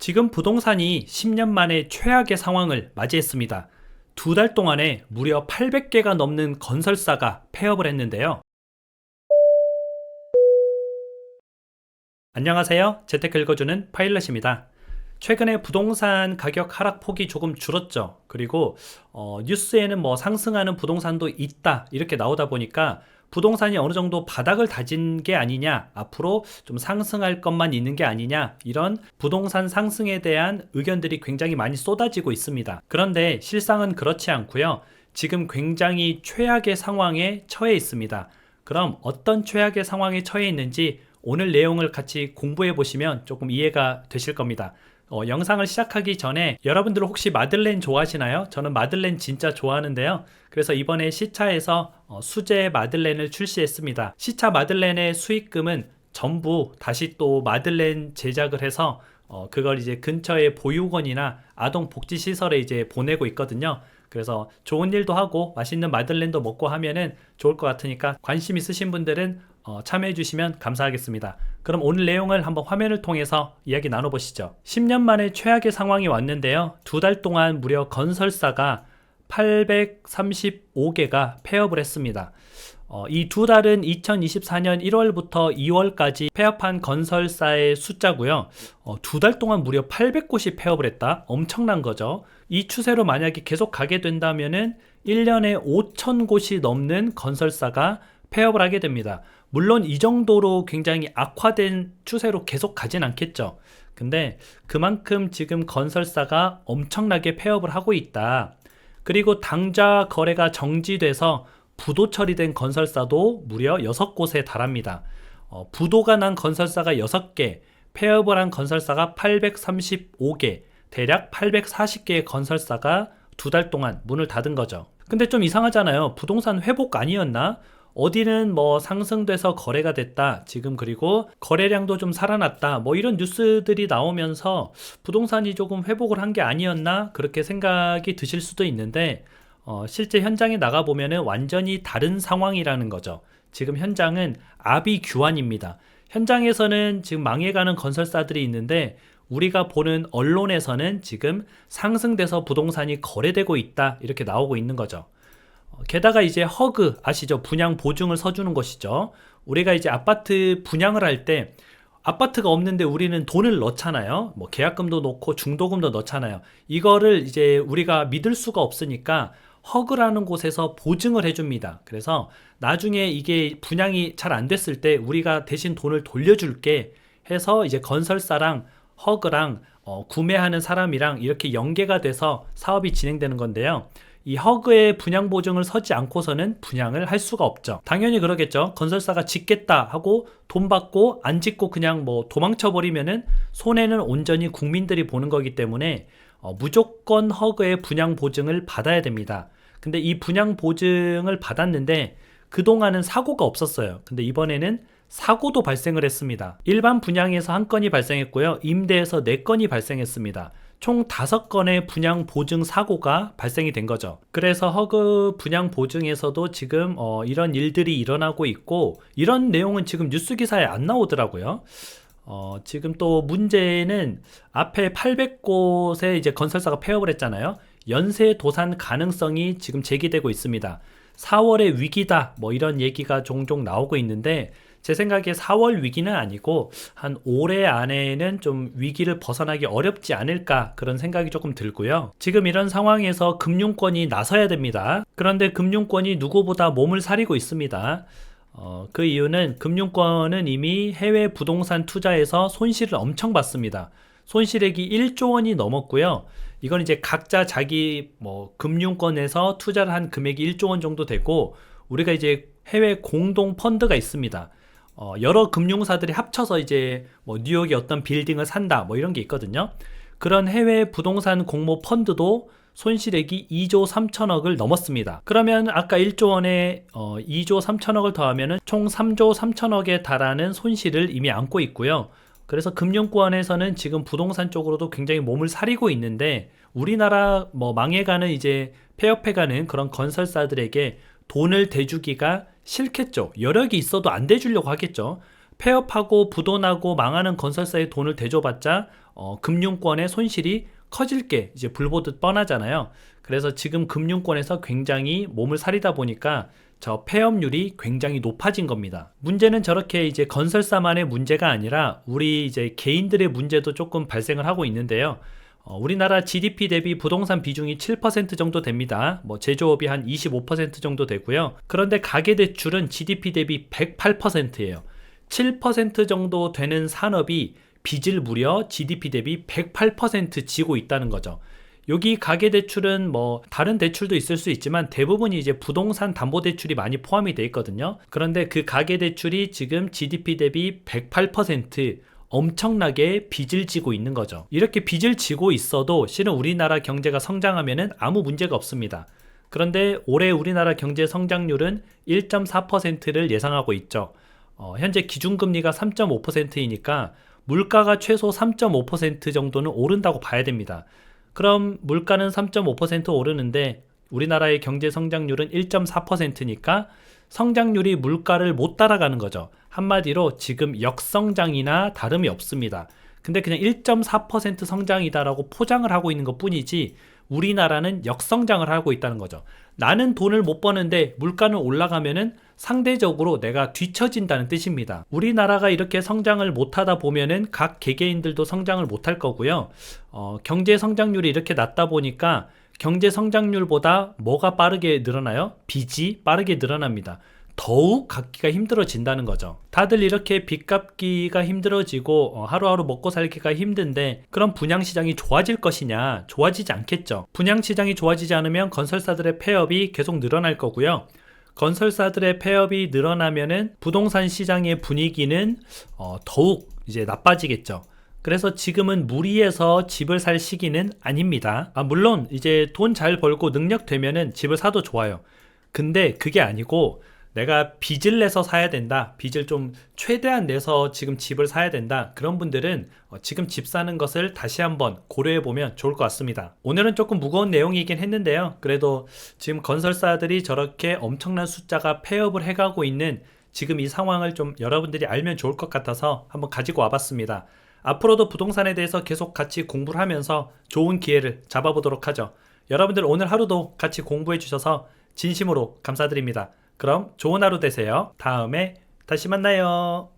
지금 부동산이 10년 만에 최악의 상황을 맞이했습니다. 2달 동안에 무려 800개가 넘는 건설사가 폐업을 했는데요. 안녕하세요. 재테크 읽어주는 파일럿입니다. 최근에 부동산 가격 하락폭이 조금 줄었죠. 그리고 뉴스에는 상승하는 부동산도 있다 이렇게 나오다 보니까 부동산이 어느 정도 바닥을 다진 게 아니냐, 앞으로 좀 상승할 것만 있는 게 아니냐, 이런 부동산 상승에 대한 의견들이 굉장히 많이 쏟아지고 있습니다. 그런데 실상은 그렇지 않고요. 지금 굉장히 최악의 상황에 처해 있습니다. 그럼 어떤 최악의 상황에 처해 있는지 오늘 내용을 같이 공부해 보시면 조금 이해가 되실 겁니다. 영상을 시작하기 전에 여러분들 혹시 마들렌 좋아하시나요? 저는 마들렌 진짜 좋아하는데요. 그래서 이번에 시차에서 수제 마들렌을 출시했습니다. 시차 마들렌의 수익금은 전부 다시 또 마들렌 제작을 해서 그걸 이제 근처의 보육원이나 아동복지시설에 이제 보내고 있거든요. 그래서 좋은 일도 하고 맛있는 마들렌도 먹고 하면은 좋을 것 같으니까 관심 있으신 분들은 참여해 주시면 감사하겠습니다. 그럼 오늘 내용을 한번 화면을 통해서 이야기 나눠보시죠. 10년 만에 최악의 상황이 왔는데요. 2달 동안 무려 건설사가 835개가 폐업을 했습니다. 이 2달은 2024년 1월부터 2월까지 폐업한 건설사의 숫자고요. 2달 동안 무려 800곳이 폐업을 했다. 엄청난 거죠. 이 추세로 만약에 계속 가게 된다면은 1년에 5,000곳이 넘는 건설사가 폐업을 하게 됩니다. 물론 이 정도로 굉장히 악화된 추세로 계속 가진 않겠죠. 근데 그만큼 지금 건설사가 엄청나게 폐업을 하고 있다. 그리고 당좌 거래가 정지돼서 부도 처리된 건설사도 무려 6곳에 달합니다. 부도가 난 건설사가 6개, 폐업을 한 건설사가 835개, 대략 840개의 건설사가 2달 동안 문을 닫은 거죠. 근데 좀 이상하잖아요. 부동산 회복 아니었나? 어디는 상승돼서 거래가 됐다. 지금 그리고 거래량도 좀 살아났다. 이런 뉴스들이 나오면서 부동산이 조금 회복을 한 게 아니었나? 그렇게 생각이 드실 수도 있는데 실제 현장에 나가보면은 완전히 다른 상황이라는 거죠. 지금 현장은 아비규환입니다. 현장에서는 지금 망해가는 건설사들이 있는데 우리가 보는 언론에서는 지금 상승돼서 부동산이 거래되고 있다. 이렇게 나오고 있는 거죠. 게다가 이제 허그 아시죠? 분양 보증을 서주는 것이죠. 우리가 이제 아파트 분양을 할 때 아파트가 없는데 우리는 돈을 넣잖아요. 계약금도 넣고 중도금도 넣잖아요. 이거를 이제 우리가 믿을 수가 없으니까 허그라는 곳에서 보증을 해줍니다. 그래서 나중에 이게 분양이 잘 안 됐을 때 우리가 대신 돈을 돌려줄게 해서 이제 건설사랑 허그랑 구매하는 사람이랑 이렇게 연계가 돼서 사업이 진행되는 건데요. 이 허그의 분양 보증을 서지 않고서는 분양을 할 수가 없죠. 당연히 그러겠죠. 건설사가 짓겠다 하고 돈 받고 안 짓고 그냥 도망쳐 버리면은 손해는 온전히 국민들이 보는 거기 때문에 무조건 허그의 분양 보증을 받아야 됩니다. 근데 이 분양 보증을 받았는데 그동안은 사고가 없었어요. 근데 이번에는 사고도 발생을 했습니다. 일반 분양에서 1건이 발생했고요. 임대에서 4건이 발생했습니다. 총 5건의 분양 보증 사고가 발생이 된 거죠. 그래서 허그 분양 보증에서도 지금 이런 일들이 일어나고 있고 이런 내용은 지금 뉴스 기사에 안 나오더라고요. 지금 또 문제는 앞에 800곳의 이제 건설사가 폐업을 했잖아요. 연쇄 도산 가능성이 지금 제기되고 있습니다. 4월의 위기다 이런 얘기가 종종 나오고 있는데 제 생각에 4월 위기는 아니고 한 올해 안에는 좀 위기를 벗어나기 어렵지 않을까 그런 생각이 조금 들고요. 지금 이런 상황에서 금융권이 나서야 됩니다. 그런데 금융권이 누구보다 몸을 사리고 있습니다. 그 이유는 금융권은 이미 해외 부동산 투자에서 손실을 엄청 봤습니다. 손실액이 1조 원이 넘었고요. 이건 이제 각자 자기 금융권에서 투자를 한 금액이 1조 원 정도 되고 우리가 이제 해외 공동 펀드가 있습니다. 여러 금융사들이 합쳐서 이제 뉴욕의 어떤 빌딩을 산다 이런 게 있거든요. 그런 해외 부동산 공모 펀드도 손실액이 2조 3천억을 넘었습니다. 그러면 아까 1조 원에 2조 3천억을 더하면은 총 3조 3천억에 달하는 손실을 이미 안고 있고요. 그래서 금융권에서는 지금 부동산 쪽으로도 굉장히 몸을 사리고 있는데 우리나라 망해가는 이제 폐업해가는 그런 건설사들에게 돈을 대주기가 싫겠죠. 여력이 있어도 안 대주려고 하겠죠. 폐업하고 부도나고 망하는 건설사에 돈을 대줘봤자 금융권의 손실이 커질 게 이제 불보듯 뻔하잖아요. 그래서 지금 금융권에서 굉장히 몸을 사리다 보니까 저 폐업률이 굉장히 높아진 겁니다. 문제는 저렇게 이제 건설사만의 문제가 아니라 우리 이제 개인들의 문제도 조금 발생을 하고 있는데요. 우리나라 GDP 대비 부동산 비중이 7% 정도 됩니다. 뭐 제조업이 한 25% 정도 되고요. 그런데 가계대출은 GDP 대비 108%예요. 7% 정도 되는 산업이 빚을 무려 GDP 대비 108% 지고 있다는 거죠. 여기 가계대출은 뭐 다른 대출도 있을 수 있지만 대부분이 이제 부동산 담보대출이 많이 포함이 돼 있거든요. 그런데 그 가계대출이 지금 GDP 대비 108% 엄청나게 빚을 지고 있는 거죠. 이렇게 빚을 지고 있어도 실은 우리나라 경제가 성장하면은 아무 문제가 없습니다. 그런데 올해 우리나라 경제 성장률은 1.4%를 예상하고 있죠. 현재 기준금리가 3.5%이니까 물가가 최소 3.5% 정도는 오른다고 봐야 됩니다. 그럼 물가는 3.5% 오르는데 우리나라의 경제 성장률은 1.4%니까 성장률이 물가를 못 따라가는 거죠. 한마디로 지금 역성장이나 다름이 없습니다. 근데 그냥 1.4% 성장이다라고 포장을 하고 있는 것 뿐이지 우리나라는 역성장을 하고 있다는 거죠. 나는 돈을 못 버는데 물가는 올라가면은 상대적으로 내가 뒤처진다는 뜻입니다. 우리나라가 이렇게 성장을 못하다 보면은 각 개개인들도 성장을 못할 거고요. 경제 성장률이 이렇게 낮다 보니까 경제 성장률보다 뭐가 빠르게 늘어나요? 빚이 빠르게 늘어납니다. 더욱 갚기가 힘들어진다는 거죠. 다들 이렇게 빚 갚기가 힘들어지고 하루하루 먹고 살기가 힘든데 그럼 분양시장이 좋아질 것이냐? 좋아지지 않겠죠. 분양시장이 좋아지지 않으면 건설사들의 폐업이 계속 늘어날 거고요. 건설사들의 폐업이 늘어나면은 부동산 시장의 분위기는 더욱 이제 나빠지겠죠. 그래서 지금은 무리해서 집을 살 시기는 아닙니다. 물론 이제 돈 잘 벌고 능력 되면은 집을 사도 좋아요. 근데 그게 아니고 내가 빚을 내서 사야 된다. 빚을 좀 최대한 내서 지금 집을 사야 된다. 그런 분들은 지금 집 사는 것을 다시 한번 고려해 보면 좋을 것 같습니다. 오늘은 조금 무거운 내용이긴 했는데요. 그래도 지금 건설사들이 저렇게 엄청난 숫자가 폐업을 해가고 있는 지금 이 상황을 좀 여러분들이 알면 좋을 것 같아서 한번 가지고 와봤습니다. 앞으로도 부동산에 대해서 계속 같이 공부를 하면서 좋은 기회를 잡아보도록 하죠. 여러분들 오늘 하루도 같이 공부해 주셔서 진심으로 감사드립니다. 그럼 좋은 하루 되세요. 다음에 다시 만나요.